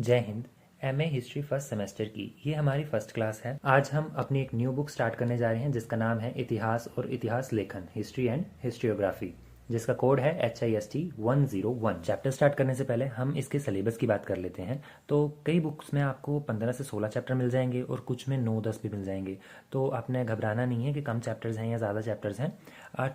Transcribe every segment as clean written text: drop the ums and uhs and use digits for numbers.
जय Hind. MA history first semester की ये हमारी फर्स्ट क्लास है। आज हम अपनी एक न्यू बुक स्टार्ट करने जा रहे हैं जिसका नाम है इतिहास और इतिहास लेखन, हिस्ट्री एंड हिस्ट्रियोग्राफी, जिसका कोड है HIST 101। चैप्टर स्टार्ट करने से पहले हम इसके सिलेबस की बात कर लेते हैं। तो कई बुक्स में आपको 15 से 16 चैप्टर मिल जाएंगे और कुछ में 9-10 भी मिल जाएंगे। तो आपने घबराना नहीं है कि कम चैप्टर्स हैं या ज़्यादा चैप्टर्स हैं।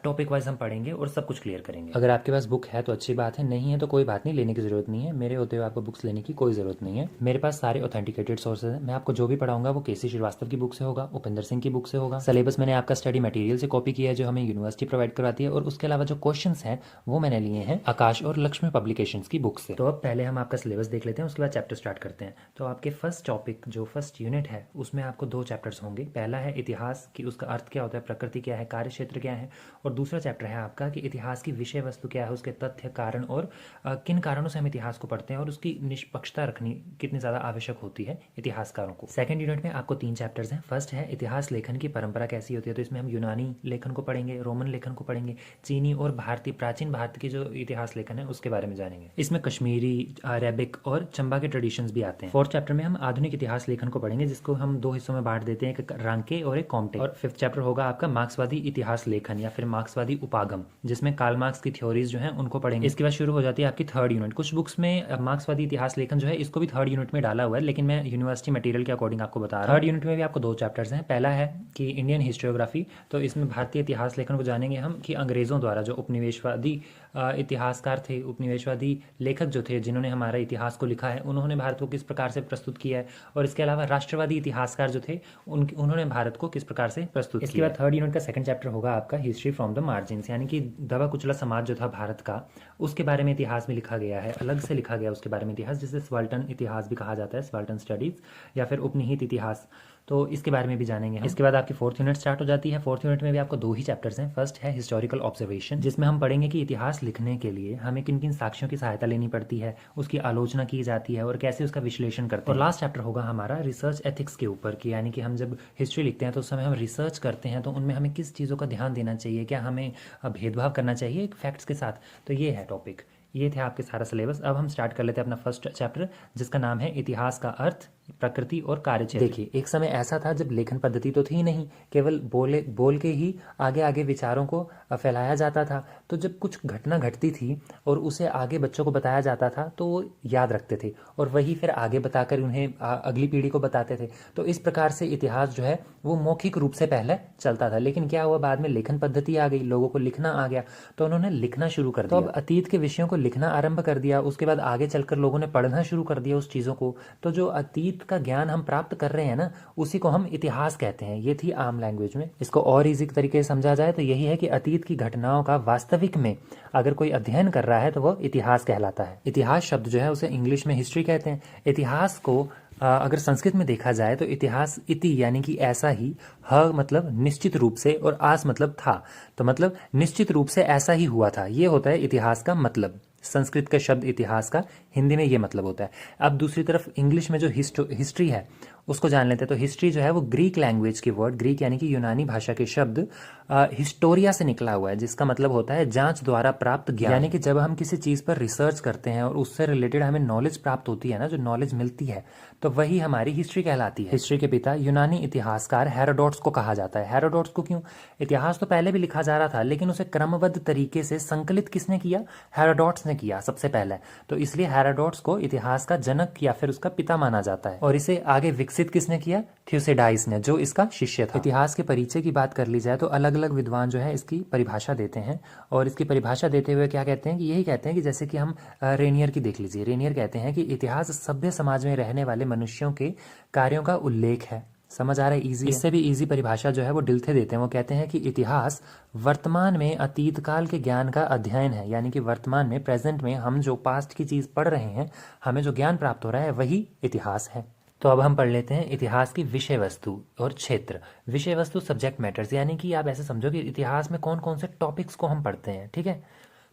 टॉपिक वाइज हम पढ़ेंगे और सब कुछ क्लियर करेंगे। अगर आपके पास बुक है तो अच्छी बात है, नहीं है तो कोई बात नहीं, लेने की ज़रूरत नहीं है। मेरे होते हुए आपको बुक्स लेने की कोई ज़रूरत नहीं है। मेरे पास सारे ऑथेंटिकेटेड सोर्सेज हैं। मैं आपको जो भी पढ़ाऊंगा वो केसी श्रीवास्तव की बुक से होगा, उपेंद्र सिंह की बुक से होगा। सिलेबस मैंने आपका स्टडी मटेरियल से कॉपी किया है जो हमें यूनिवर्सिटी प्रोवाइड करवाती है, और उसके अलावा जो क्वेश्चन हैं वो मैंने लिए हैं आकाश और लक्ष्मी पब्लिकेशंस की बुक से। तो अब पहले हम आपका सिलेबस देख लेते हैं, उसके बाद चैप्टर स्टार्ट करते हैं। तो आपके फर्स्ट टॉपिक जो फर्स्ट यूनिट है उसमें आपको 2 चैप्टर्स होंगे। पहला है इतिहास की, उसका अर्थ क्या होता है, प्रकृति क्या है, कार्य क्षेत्र क्या है। और दूसरा चैप्टर है आपका कि इतिहास की विषय वस्तु क्या है, उसके तथ्य, कारण और किन कारणों से हम इतिहास को पढ़ते हैं और उसकी निष्पक्षता रखनी कितनी ज़्यादा आवश्यक होती है इतिहासकारों को। सेकंड यूनिट में आपको 3 चैप्टर्स हैं। फर्स्ट है इतिहास लेखन की परंपरा कैसी होती है, तो इसमें हम यूनानी लेखन को पढ़ेंगे, रोमन लेखन को पढ़ेंगे, चीनी और भारतीय प्राचीन भारत की जो इतिहास लेखन है उसके बारे में जानेंगे। इसमें कश्मीरी, अरेबिक और चंबा के ट्रेडिशंस भी आते हैं। फोर्थ चैप्टर में हम आधुनिक इतिहास लेखन को पढ़ेंगे, जिसको हम 2 हिस्सों में बांट देते हैं, एक रांके और एक कॉम्टे। और फिफ्थ चैप्टर होगा आपका मार्क्सवादी इतिहास लेखन या फिर मार्क्सवादी उपागम, जिसमें कार्ल मार्क्स की थ्योरीज जो हैं उनको पढ़ेंगे। इसके बाद शुरू हो जाती है आपकी थर्ड यूनिट। कुछ बुक्स में मार्क्सवादी इतिहास लेखन जो है इसको भी थर्ड यूनिट में डाला हुआ है, लेकिन मैं यूनिवर्सिटी मटेरियल के अकॉर्डिंग आपको बता रहा हूँ। थर्ड यूनिट में भी आपको 2 चैप्टर्स हैं। पहला है कि इंडियन हिस्ट्रियोग्राफी, तो इसमें भारतीय इतिहास लेखन को जानेंगे हम कि अंग्रेजों द्वारा जो उपनिवेशवादी इतिहासकार थे, उपनिवेशवादी लेखक जो थे जिन्होंने हमारा इतिहास को लिखा है, उन्होंने भारत को किस प्रकार से प्रस्तुत किया है। और इसके अलावा राष्ट्रवादी इतिहासकार जो थे उन्होंने भारत को किस प्रकार से प्रस्तुत किया। इसके बाद थर्ड यूनिट का सेकंड चैप्टर होगा आपका हिस्ट्री फ्रॉम द मार्जिन्स, यानी कि दबा कुचला समाज जो था भारत का, उसके बारे में इतिहास में लिखा गया है, अलग से लिखा गया उसके बारे में इतिहास, जिसे सबाल्टन इतिहास भी कहा जाता है, सबाल्टन स्टडीज या फिर उपनिहित इतिहास। तो इसके बारे में भी जानेंगे हम। इसके बाद आपकी फोर्थ यूनिट स्टार्ट हो जाती है। फोर्थ यूनिट में भी आपको 2 ही चैप्टर्स हैं। फर्स्ट है हिस्टोरिकल ऑब्जर्वेशन, जिसमें हम पढ़ेंगे कि इतिहास लिखने के लिए हमें किन किन साक्ष्यों की सहायता लेनी पड़ती है, उसकी आलोचना की जाती है और कैसे उसका विश्लेषण करते हैं। और लास्ट चैप्टर होगा हमारा रिसर्च एथिक्स के ऊपर की, यानी कि हम जब हिस्ट्री लिखते हैं तो उस समय हम रिसर्च करते हैं तो उनमें हमें किस चीज़ों का ध्यान देना चाहिए, क्या हमें भेदभाव करना चाहिए एक फैक्ट्स के साथ। तो ये है टॉपिक, ये थे आपके सारा सिलेबस। अब हम स्टार्ट कर लेते हैं अपना फर्स्ट चैप्टर, जिसका नाम है इतिहास का अर्थ, प्रकृति और कार्य क्षेत्र। देखिए, एक समय ऐसा था जब लेखन पद्धति तो थी नहीं, केवल बोल के ही आगे आगे विचारों को फैलाया जाता था। तो जब कुछ घटना घटती थी और उसे आगे बच्चों को बताया जाता था तो वो याद रखते थे और वही फिर आगे बताकर उन्हें अगली पीढ़ी को बताते थे। तो इस प्रकार से इतिहास जो है वो मौखिक रूप से पहले चलता था, लेकिन क्या हुआ, बाद में लेखन पद्धति आ गई, लोगों को लिखना आ गया, तो उन्होंने लिखना शुरू कर दिया। तो अब अतीत के विषयों को लिखना आरंभ कर दिया, उसके बाद आगे चलकर लोगों ने पढ़ना शुरू कर दिया उस चीज़ों को। तो जो अतीत का ज्ञान हम प्राप्त कर रहे हैं ना, उसी को हम इतिहास कहते हैं। ये थी आम लैंग्वेज में। इसको और इजी तरीके से समझा जाए तो यही है कि अतीत की घटनाओं का वास्तविक में अगर कोई अध्ययन कर रहा है तो वो इतिहास कहलाता है। इतिहास शब्द जो है उसे इंग्लिश में हिस्ट्री कहते हैं। इतिहास को अगर संस्कृत में देखा जाए तो इतिहास इति यानी कि ऐसा ही, ह मतलब निश्चित रूप से और आस मतलब था, तो मतलब निश्चित रूप से ऐसा ही हुआ था, ये होता है इतिहास का मतलब। संस्कृत का शब्द इतिहास का हिंदी में ये मतलब होता है। अब दूसरी तरफ इंग्लिश में जो हिस्ट्री है उसको जान लेते हैं। तो हिस्ट्री जो है वो ग्रीक लैंग्वेज की वर्ड, ग्रीक यानी कि यूनानी भाषा के शब्द हिस्टोरिया से निकला हुआ है, जिसका मतलब होता है जांच द्वारा प्राप्त ज्ञान। यानी कि जब हम किसी चीज़ पर रिसर्च करते हैं और उससे रिलेटेड हमें नॉलेज प्राप्त होती है ना, जो नॉलेज मिलती है, तो वही हमारी हिस्ट्री कहलाती है। हिस्ट्री के पिता यूनानी इतिहासकार हेरोडोटस को कहा जाता है। हेरोडोटस को क्यों? इतिहास तो पहले भी लिखा जा रहा था, लेकिन उसे क्रमबद्ध तरीके से संकलित किसने किया? हेरोडोटस ने किया सबसे पहले। तो इसलिए हेरोडोटस को इतिहास का जनक या फिर उसका पिता माना जाता है। और इसे आगे विकसित किसने किया? थ्यूसिडाइस ने, जो इसका शिष्य था। इतिहास के परिचय की बात कर ली जाए तो अलग अलग विद्वान जो है इसकी परिभाषा देते हैं, और इसकी परिभाषा देते हुए क्या कहते हैं कि यही कहते हैं कि जैसे कि हम रेनियर की देख लीजिए। रेनियर कहते हैं कि इतिहास सभ्य समाज में रहने वाले मनुष्यों के कार्यों का उल्लेख है। समझ आ रहा है? इजी। इससे भी इजी परिभाषा जो है वो डिल्थे देते हैं। वो कहते हैं कि इतिहास वर्तमान में अतीत काल के ज्ञान का अध्ययन है, यानी कि वर्तमान में, प्रेजेंट में हम जो पास्ट की चीज़ पढ़ रहे हैं, हमें जो ज्ञान प्राप्त हो रहा है वही इतिहास है। तो अब हम पढ़ लेते हैं इतिहास की विषय वस्तु और क्षेत्र। विषय वस्तु सब्जेक्ट मैटर्स, यानी कि आप ऐसे समझो कि इतिहास में कौन कौन से टॉपिक्स को हम पढ़ते हैं, ठीक है।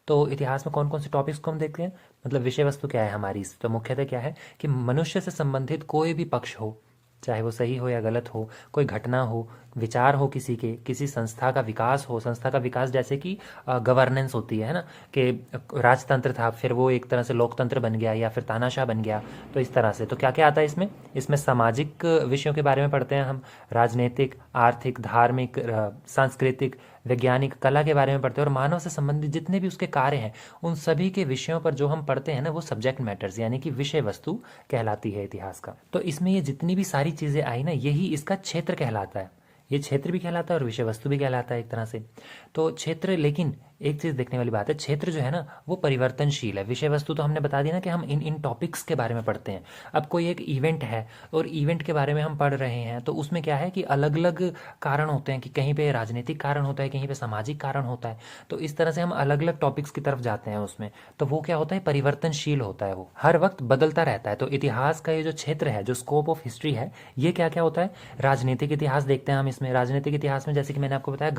तो इतिहास में कौन कौन से टॉपिक्स को हम देखते हैं, मतलब विषय वस्तु क्या है हमारी, तो मुख्यतः क्या है कि मनुष्य से संबंधित कोई भी पक्ष हो, चाहे वो सही हो या गलत हो, कोई घटना हो, विचार हो किसी के, किसी संस्था का विकास हो, संस्था का विकास जैसे कि गवर्नेंस होती है ना, कि राजतंत्र था फिर वो एक तरह से लोकतंत्र बन गया या फिर तानाशाह बन गया, तो इस तरह से। तो क्या क्या आता है इसमें? इसमें सामाजिक विषयों के बारे में पढ़ते हैं हम, राजनीतिक, आर्थिक, धार्मिक, सांस्कृतिक, वैज्ञानिक, कला के बारे में पढ़ते हैं, और मानव से संबंधित जितने भी उसके कार्य हैं उन सभी के विषयों पर जो हम पढ़ते हैं ना, वो सब्जेक्ट मैटर्स यानी कि विषय वस्तु कहलाती है इतिहास का। तो इसमें ये जितनी भी सारी चीज़ें आई ना, यही इसका क्षेत्र कहलाता है। ये क्षेत्र भी कहलाता है और विषय वस्तु भी कहलाता है एक तरह से। तो क्षेत्र, लेकिन एक चीज़ देखने वाली बात है, क्षेत्र जो है ना वो परिवर्तनशील है। विषय वस्तु तो हमने बता दिया ना कि हम इन इन टॉपिक्स के बारे में पढ़ते हैं। अब कोई एक इवेंट है और इवेंट के बारे में हम पढ़ रहे हैं, तो उसमें क्या है कि अलग अलग कारण होते हैं, कि कहीं पे राजनीतिक कारण होता है, कहीं पे सामाजिक कारण होता है। तो इस तरह से हम अलग अलग टॉपिक्स की तरफ जाते हैं उसमें। तो वो क्या होता है, परिवर्तनशील होता है, वो हर वक्त बदलता रहता है। तो इतिहास का ये जो क्षेत्र है, जो स्कोप ऑफ हिस्ट्री है, ये क्या क्या होता है? राजनीतिक इतिहास देखते हैं हम इसमें। राजनीतिक इतिहास में जैसे कि मैंने आपको बताया,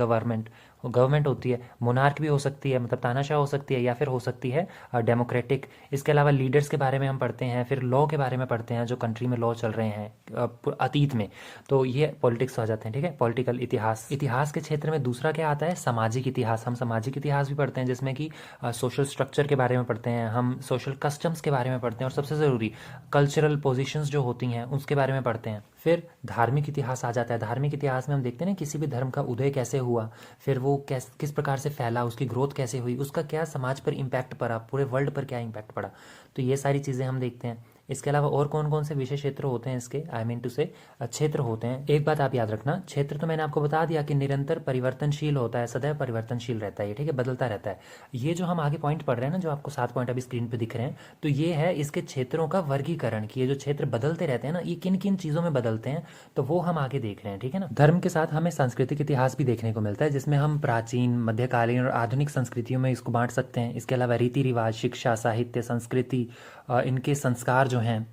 गवर्नमेंट होती है, मोनार्क भी हो सकती है, मतलब तानाशाह हो सकती है, या फिर हो सकती है डेमोक्रेटिक। इसके अलावा लीडर्स के बारे में हम पढ़ते हैं, फिर लॉ के बारे में पढ़ते हैं, जो कंट्री में लॉ चल रहे हैं अतीत में। तो ये पॉलिटिक्स हो जाते हैं, ठीक है, पॉलिटिकल इतिहास। इतिहास के क्षेत्र में दूसरा क्या आता है? सामाजिक इतिहास। हम सामाजिक इतिहास भी पढ़ते हैं, जिसमें कि सोशल स्ट्रक्चर के बारे में पढ़ते हैं, हम सोशल कस्टम्स के बारे में पढ़ते हैं, और सबसे ज़रूरी कल्चरल पोजिशंस जो होती हैं उसके बारे में पढ़ते हैं। फिर धार्मिक इतिहास आ जाता है। धार्मिक इतिहास में हम देखते हैं ना, किसी भी धर्म का उदय कैसे हुआ, फिर वो किस प्रकार से फैला, उसकी ग्रोथ कैसे हुई, उसका क्या समाज पर इम्पैक्ट पड़ा, पूरे वर्ल्ड पर क्या इम्पैक्ट पड़ा। तो ये सारी चीज़ें हम देखते हैं। इसके अलावा और कौन कौन से विषय क्षेत्र होते हैं इसके, आई मीन टू से क्षेत्र होते हैं। एक बात आप याद रखना, क्षेत्र तो मैंने आपको बता दिया कि निरंतर परिवर्तनशील होता है, सदैव परिवर्तनशील रहता है ये, ठीक है, बदलता रहता है। ये जो हम आगे पॉइंट पढ़ रहे हैं ना, जो आपको 7 पॉइंट अभी स्क्रीन पे दिख रहे हैं, तो ये है इसके क्षेत्रों का वर्गीकरण, कि ये जो क्षेत्र बदलते रहते हैं ना, ये किन किन चीज़ों में बदलते हैं, तो वो हम आगे देख रहे हैं, ठीक है ना। धर्म के साथ हमें सांस्कृतिक इतिहास भी देखने को मिलता है, जिसमें हम प्राचीन, मध्यकालीन और आधुनिक संस्कृतियों में इसको बांट सकते हैं। इसके अलावा रीति रिवाज, शिक्षा, साहित्य, संस्कृति, इनके संस्कार जो हैं,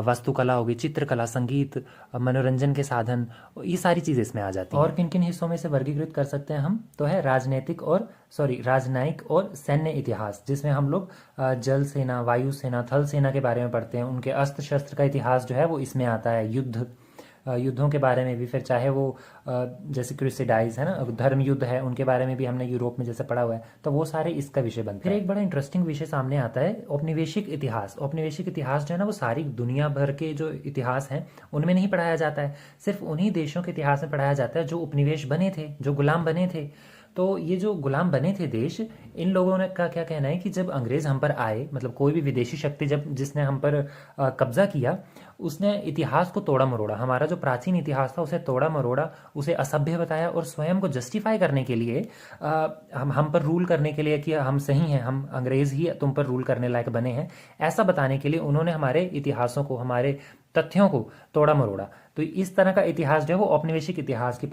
वास्तुकला होगी, चित्रकला, संगीत, मनोरंजन के साधन, ये सारी चीज़ें इसमें आ जाती हैं। और किन किन हिस्सों में से वर्गीकृत कर सकते हैं हम, तो है राजनयिक और सैन्य इतिहास, जिसमें हम लोग जल सेना, वायु सेना, थल सेना के बारे में पढ़ते हैं। उनके अस्त्र शस्त्र का इतिहास जो है वो इसमें आता है। युद्धों के बारे में भी, फिर चाहे वो जैसे क्रूसेडाइज है ना, धर्म युद्ध है, उनके बारे में भी हमने यूरोप में जैसे पढ़ा हुआ है, तो वो सारे इसका विषय बनते हैं। फिर एक बड़ा इंटरेस्टिंग विषय सामने आता है, औपनिवेशिक इतिहास। औपनिवेशिक इतिहास जो है ना, वो सारी दुनिया भर के जो इतिहास हैं उनमें नहीं पढ़ाया जाता है, सिर्फ उन्हीं देशों के इतिहास में पढ़ाया जाता है जो उपनिवेश बने थे, जो गुलाम बने थे। तो ये जो गुलाम बने थे देश, इन लोगों ने का क्या कहना है कि जब अंग्रेज़ हम पर आए, मतलब कोई भी विदेशी शक्ति जिसने हम पर कब्जा किया, उसने इतिहास को तोड़ा मरोड़ा, हमारा जो प्राचीन इतिहास था उसे तोड़ा मरोड़ा, उसे असभ्य बताया, और स्वयं को जस्टिफाई करने के लिए, हम पर रूल करने के लिए कि हम सही हैं, हम अंग्रेज़ ही तुम पर रूल करने लायक बने हैं, ऐसा बताने के लिए उन्होंने हमारे इतिहासों को, हमारे तथ्यों को तोड़ा मरोड़ा। तो इस तरह का इतिहास जो है वो औपनिवेशिक इतिहास की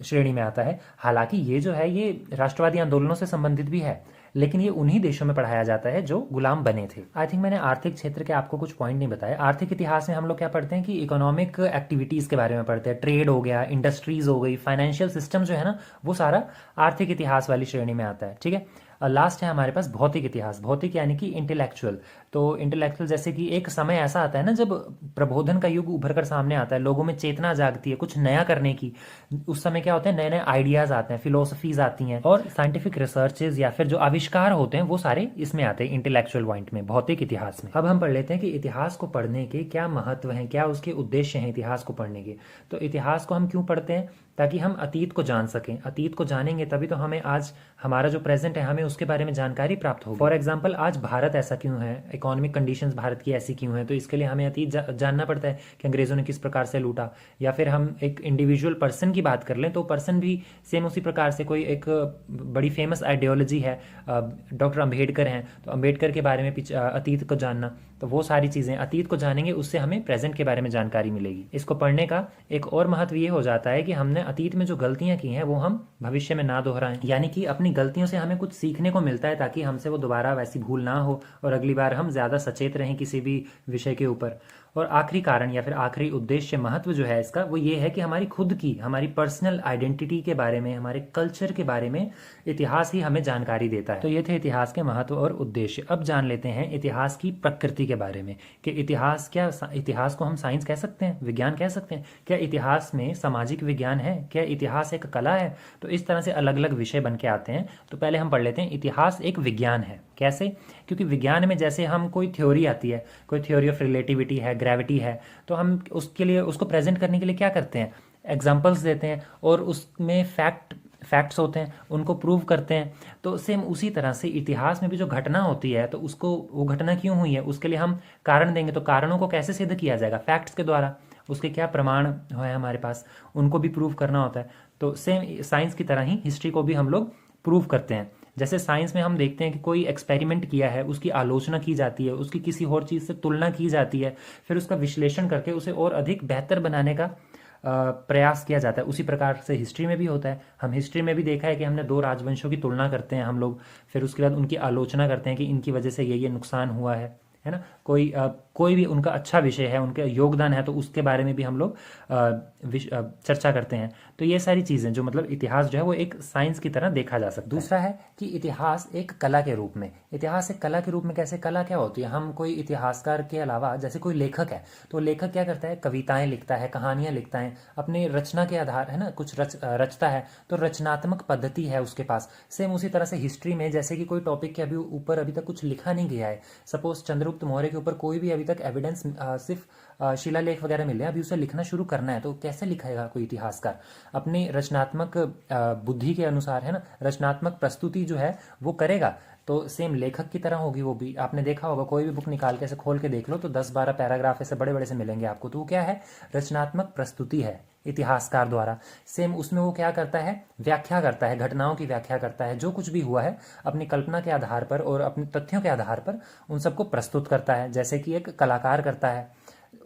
श्रेणी में आता है। हालांकि ये जो है ये राष्ट्रवादी आंदोलनों से संबंधित भी है, लेकिन ये उन्हीं देशों में पढ़ाया जाता है जो गुलाम बने थे। आई थिंक मैंने आर्थिक क्षेत्र के आपको कुछ पॉइंट नहीं बताए। आर्थिक इतिहास में हम लोग क्या पढ़ते हैं कि इकोनॉमिक एक्टिविटीज़ के बारे में पढ़ते हैं, ट्रेड हो गया, इंडस्ट्रीज हो गई, फाइनेंशियल सिस्टम जो है ना, वो सारा आर्थिक इतिहास वाली श्रेणी में आता है, ठीक है। लास्ट है हमारे पास भौतिक इतिहास। भौतिक यानी कि इंटेलेक्चुअल। तो इंटेलेक्चुअल जैसे कि एक समय ऐसा आता है ना जब प्रबोधन का युग उभर कर सामने आता है, लोगों में चेतना जागती है कुछ नया करने की। उस समय क्या होता है, नए नए आइडियाज आते हैं, फिलोसफीज आती हैं, और साइंटिफिक रिसर्चेज या फिर जो आविष्कार होते हैं वो सारे इसमें आते हैं, इंटेलेक्चुअल पॉइंट में, भौतिक इतिहास में। अब हम पढ़ लेते हैं कि इतिहास को पढ़ने के क्या महत्व हैं, क्या उसके उद्देश्य हैं इतिहास को पढ़ने के। तो इतिहास को हम क्यों पढ़ते हैं? ताकि हम अतीत को जान सकें। अतीत को जानेंगे तभी तो हमें आज हमारा जो प्रेजेंट है, हमें उसके बारे में जानकारी प्राप्त होगी। फॉर एग्जाम्पल, आज भारत ऐसा क्यों है, इकोनॉमिक कंडीशंस भारत की ऐसी क्यों है, तो इसके लिए हमें अतीत जानना पड़ता है कि अंग्रेजों ने किस प्रकार से लूटा। या फिर हम एक इंडिविजुअल पर्सन की बात कर लें तो पर्सन भी सेम उसी प्रकार से, कोई एक बड़ी फेमस आइडियोलॉजी है, डॉक्टर अम्बेडकर हैं, तो अम्बेडकर के बारे में अतीत को जानना, तो वो सारी चीज़ें अतीत को जानेंगे, उससे हमें प्रेजेंट के बारे में जानकारी मिलेगी। इसको पढ़ने का एक और महत्व ये हो जाता है कि हमने अतीत में जो गलतियां की हैं वो हम भविष्य में ना दोहराएं, यानी कि अपनी गलतियों से हमें कुछ सीखने को मिलता है, ताकि हमसे वो दोबारा वैसी भूल ना हो और अगली बार हम ज़्यादा सचेत रहें किसी भी विषय के ऊपर। और आखिरी कारण या फिर आखिरी उद्देश्य महत्व जो है इसका वो ये है कि हमारी खुद की, हमारी पर्सनल आइडेंटिटी के बारे में, हमारे कल्चर के बारे में इतिहास ही हमें जानकारी देता है। तो ये थे इतिहास के महत्व और उद्देश्य। अब जान लेते हैं इतिहास की प्रकृति के बारे में कि इतिहास को हम साइंस कह सकते हैं, विज्ञान कह सकते हैं? क्या इतिहास में सामाजिक विज्ञान है? क्या इतिहास एक कला है? तो इस तरह से अलग अलग विषय बन के आते हैं। तो पहले हम पढ़ लेते हैं इतिहास एक विज्ञान है। कैसे? क्योंकि विज्ञान में जैसे हम कोई थ्योरी आती है, कोई थ्योरी ऑफ रिलेटिविटी है, ग्रेविटी है, तो हम उसके लिए, उसको प्रेजेंट करने के लिए क्या करते हैं? एग्जाम्पल्स देते हैं और उसमें फैक्ट्स होते हैं, उनको प्रूव करते हैं। तो सेम उसी तरह से इतिहास में भी जो घटना होती है, तो उसको, वो घटना क्यों हुई है उसके लिए हम कारण देंगे। तो कारणों को कैसे सिद्ध किया जाएगा? फैक्ट्स के द्वारा। उसके क्या प्रमाण है हमारे पास, उनको भी प्रूव करना होता है। तो सेम साइंस की तरह ही हिस्ट्री को भी हम लोग प्रूव करते हैं। जैसे साइंस में हम देखते हैं कि कोई एक्सपेरिमेंट किया है, उसकी आलोचना की जाती है, उसकी किसी और चीज़ से तुलना की जाती है, फिर उसका विश्लेषण करके उसे और अधिक बेहतर बनाने का प्रयास किया जाता है। उसी प्रकार से हिस्ट्री में भी होता है। हम हिस्ट्री में भी देखा है कि हमने दो राजवंशों की तुलना करते हैं हम लोग, फिर उसके बाद उनकी आलोचना करते हैं कि इनकी वजह से ये नुकसान हुआ है ना। कोई भी उनका अच्छा विषय है, उनका योगदान है, तो उसके बारे में भी हम लोग चर्चा करते हैं। तो ये सारी चीज़ें जो मतलब इतिहास जो है वो एक साइंस की तरह देखा जा सकता है। दूसरा है कि इतिहास एक कला के रूप में। इतिहास एक कला के रूप में कैसे? कला क्या होती है? हम कोई इतिहासकार के अलावा, जैसे कोई लेखक है, तो लेखक क्या करता है? कविताएं लिखता है, कहानियां लिखता है, अपनी रचना के आधार, है ना, कुछ रचता है, तो रचनात्मक पद्धति है उसके पास। सेम उसी तरह से हिस्ट्री में, जैसे कि कोई टॉपिक के ऊपर अभी तक कुछ लिखा नहीं गया है, सपोज चंद्रगुप्त मौर्य के ऊपर कोई भी अभी तक एविडेंस, सिर्फ शिलालेख वगैरह मिले, अभी उसे लिखना शुरू करना है, तो कैसे लिखेगा कोई इतिहासकार? अपनी रचनात्मक बुद्धि के अनुसार, है ना, रचनात्मक प्रस्तुति जो है वो करेगा। तो सेम लेखक की तरह होगी वो भी। आपने देखा होगा, कोई भी बुक निकाल के ऐसे खोल के देख लो तो 10-12 पैराग्राफ ऐसे बड़े बड़े से मिलेंगे आपको। तो वो क्या है? रचनात्मक प्रस्तुति है इतिहासकार द्वारा। सेम उसमें वो क्या करता है? व्याख्या करता है, घटनाओं की व्याख्या करता है, जो कुछ भी हुआ है अपनी कल्पना के आधार पर और अपने तथ्यों के आधार पर उन सबको प्रस्तुत करता है, जैसे कि एक कलाकार करता है।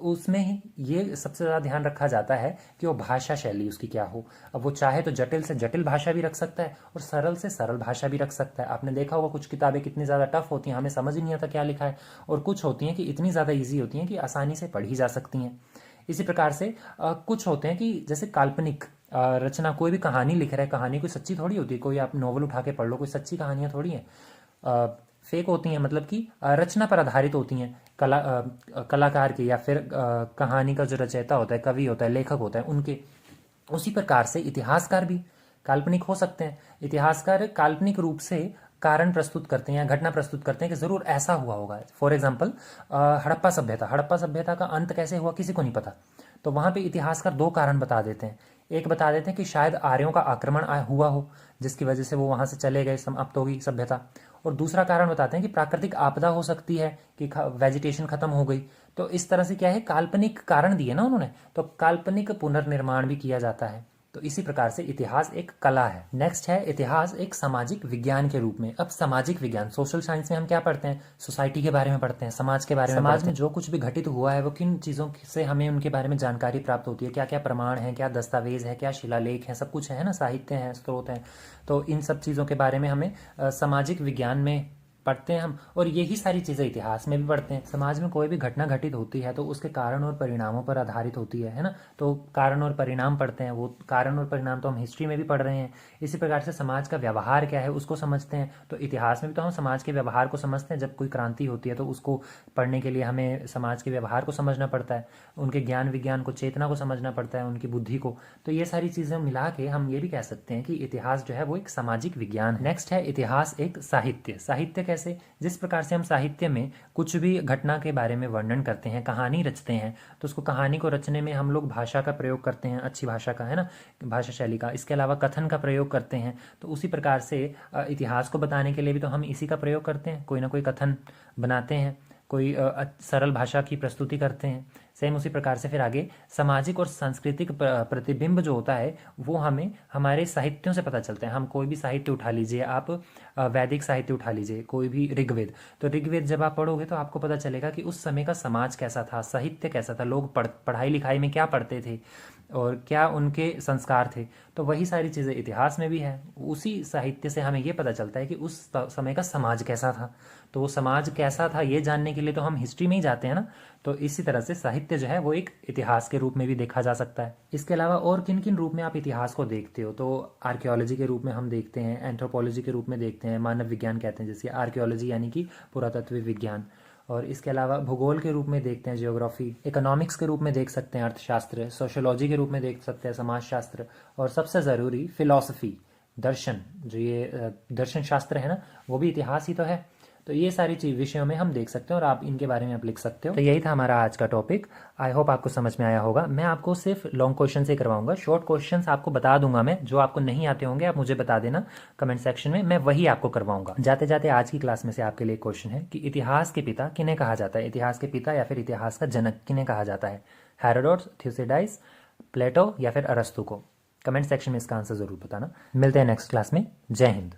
उसमें ही ये सबसे ज़्यादा ध्यान रखा जाता है कि वो भाषा शैली उसकी क्या हो। अब वो चाहे तो जटिल से जटिल भाषा भी रख सकता है और सरल से सरल भाषा भी रख सकता है। आपने देखा होगा कुछ किताबें कितनी ज़्यादा टफ होती हैं, हमें समझ ही नहीं आता क्या लिखा है, और कुछ होती हैं कि इतनी ज़्यादा ईजी होती हैं कि आसानी से पढ़ी जा सकती हैं। इसी प्रकार से कुछ होते हैं कि जैसे काल्पनिक रचना, कोई भी कहानी लिख रहा है, कहानी कोई सच्ची थोड़ी होती है। कोई आप नॉवल उठा के पढ़ लो, कोई सच्ची कहानियाँ थोड़ी हैं, फेक होती हैं, मतलब कि रचना पर आधारित होती हैं। कलाकार की या फिर कहानी का जो रचयिता होता है, कवि होता है, लेखक होता है, उनके। उसी प्रकार से इतिहासकार भी काल्पनिक हो सकते हैं। इतिहासकार काल्पनिक रूप से कारण प्रस्तुत करते हैं या घटना प्रस्तुत करते हैं कि जरूर ऐसा हुआ होगा। फॉर एग्जाम्पल, हड़प्पा सभ्यता का अंत कैसे हुआ किसी को नहीं पता, तो वहां पे इतिहासकार दो कारण बता देते हैं। एक बता देते हैं कि शायद आर्यों का आक्रमण हुआ हो, जिसकी वजह से वो वहां से चले गए, समाप्त हो गई सभ्यता। और दूसरा कारण बताते हैं कि प्राकृतिक आपदा हो सकती है, कि वेजिटेशन खत्म हो गई। तो इस तरह से क्या है, काल्पनिक कारण दिए ना उन्होंने, तो काल्पनिक पुनर्निर्माण भी किया जाता है। तो इसी प्रकार से इतिहास एक कला है। नेक्स्ट है इतिहास एक सामाजिक विज्ञान के रूप में। अब सामाजिक विज्ञान, सोशल साइंस में हम क्या पढ़ते हैं? सोसाइटी के बारे में पढ़ते हैं, समाज के बारे में। समाज में जो कुछ भी घटित हुआ है वो किन चीज़ों से हमें उनके बारे में जानकारी प्राप्त होती है, क्या क्या प्रमाण है, क्या दस्तावेज है, क्या शिलालेख है, सब कुछ है ना, साहित्य है, स्रोत है। तो इन सब चीज़ों के बारे में हमें सामाजिक विज्ञान में पढ़ते हैं हम। और यही सारी चीज़ें इतिहास में भी पढ़ते हैं। समाज में कोई भी घटना घटित होती है तो उसके कारण और परिणामों पर आधारित होती है ना। तो कारण और परिणाम पढ़ते हैं, वो कारण और परिणाम तो हम हिस्ट्री में भी पढ़ रहे हैं। इसी प्रकार से समाज का व्यवहार क्या है उसको समझते हैं, तो इतिहास में भी तो हम समाज के व्यवहार को समझते हैं। जब कोई क्रांति होती है तो उसको पढ़ने के लिए हमें समाज के व्यवहार को समझना पड़ता है, उनके ज्ञान विज्ञान को, चेतना को समझना पड़ता है, उनकी बुद्धि को। तो ये सारी चीज़ें मिला के हम ये भी कह सकते हैं कि इतिहास जो है वो एक सामाजिक विज्ञान है। नेक्स्ट है इतिहास एक साहित्य। साहित्य कैसे? जिस प्रकार से हम साहित्य में कुछ भी घटना के बारे में वर्णन करते हैं, कहानी रचते हैं, तो उसको, कहानी को रचने में हम लोग भाषा का प्रयोग करते हैं, अच्छी भाषा का, है ना, भाषा शैली का। इसके अलावा कथन का प्रयोग करते हैं। तो उसी प्रकार से इतिहास को बताने के लिए भी तो हम इसी का प्रयोग करते हैं, कोई ना कोई कथन बनाते हैं, कोई सरल भाषा की प्रस्तुति करते हैं। सेम उसी प्रकार से फिर आगे सामाजिक और सांस्कृतिक प्रतिबिंब जो होता है वो हमें हमारे साहित्यों से पता चलते हैं। हम कोई भी साहित्य उठा लीजिए, आप वैदिक साहित्य उठा लीजिए, कोई भी ऋग्वेद, तो ऋग्वेद जब आप पढ़ोगे तो आपको पता चलेगा कि उस समय का समाज कैसा था, साहित्य कैसा था, लोग पढ़ाई लिखाई में क्या पढ़ते थे और क्या उनके संस्कार थे। तो वही सारी चीज़ें इतिहास में भी है। उसी साहित्य से हमें ये पता चलता है कि उस समय का समाज कैसा था। तो वो समाज कैसा था ये जानने के लिए तो हम हिस्ट्री में ही जाते हैं ना। तो इसी तरह से साहित्य जो है वो एक इतिहास के रूप में भी देखा जा सकता है। इसके अलावा और किन किन रूप में आप इतिहास को देखते हो, तो आर्कियोलॉजी के रूप में हम देखते हैं, एंथ्रोपोलॉजी के रूप में देखते हैं, मानव विज्ञान कहते हैं जैसे आर्कियोलॉजी यानी कि पुरातत्व विज्ञान, और इसके अलावा भूगोल के रूप में देखते हैं ज्योग्राफी, इकोनॉमिक्स के रूप में देख सकते हैं अर्थशास्त्र, सोशियोलॉजी के रूप में देख सकते हैं समाजशास्त्र, और सबसे ज़रूरी फिलॉसफी, दर्शन, जो ये दर्शन शास्त्र है ना, वो भी इतिहास ही तो है। तो ये सारी चीज विषयों में हम देख सकते हैं और आप इनके बारे में आप लिख सकते हो। तो यही था हमारा आज का टॉपिक। आई होप आपको समझ में आया होगा। मैं आपको सिर्फ लॉन्ग क्वेश्चन से करवाऊंगा, शॉर्ट क्वेश्चंस आपको बता दूंगा मैं, जो आपको नहीं आते होंगे आप मुझे बता देना कमेंट सेक्शन में, मैं वही आपको करवाऊंगा। जाते जाते आज की क्लास में से आपके लिए क्वेश्चन है कि इतिहास के पिता किन्हें कहा जाता है, इतिहास के पिता या फिर इतिहास का जनक किन्हें कहा जाता है, हेरोडोटस, थ्यूसिडाइड्स, प्लेटो या फिर अरस्तु को। कमेंट सेक्शन में इसका आंसर जरूर बताना। मिलते हैं नेक्स्ट क्लास में। जय हिंद।